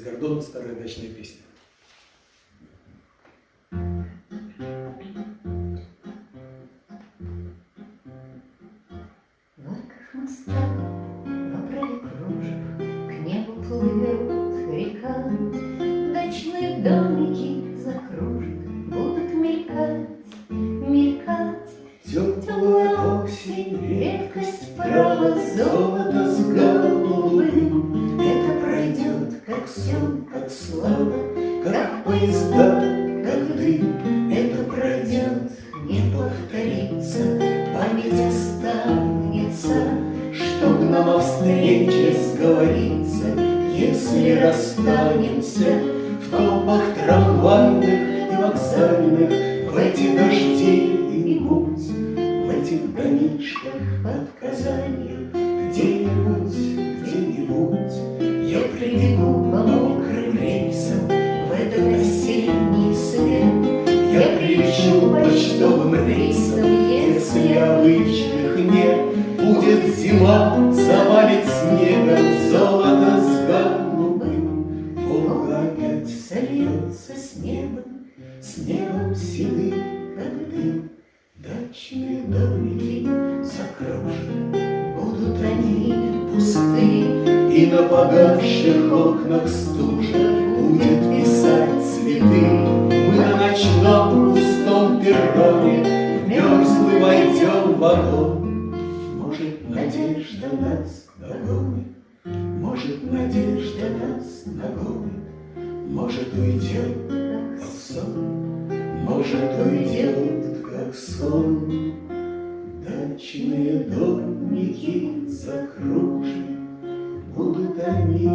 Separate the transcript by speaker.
Speaker 1: Гордон, старая дачная песня.
Speaker 2: В арках моста, в оправе кружев, к небу плывет река. Дачные домики закружат, будут мелькать, мелькать. Теплая осень, редкость, право, золото с голубым. Это пройдет, как сон, как слава, как поезда, как дым. Это пройдет, не повторится, память останется, чтоб нам о встрече сговориться. Если расстанемся в толпах трамвайных и вокзальных, в эти дожди и муть, в этих домишках под Казанью, где-нибудь, где-нибудь я прибегу по мокрым рельсам в этот осенний свет. Я прилечу почтовым рейсом, если обычных нет. Будет зима, завалит снегом золото с голубым. Волга опять сольется с небом седым, как дым. Дачные домики закружены, будут они пусты, и на погасших окнах стужа будет писать цветы. Мы на ночном пустом перроне в мерзлый войдем в вагон. Может, надежда нас догонит, может, надежда нас нагонит, может, уйдет, как сон, может, уйдет, как сон. Дачные домики закружены, будут они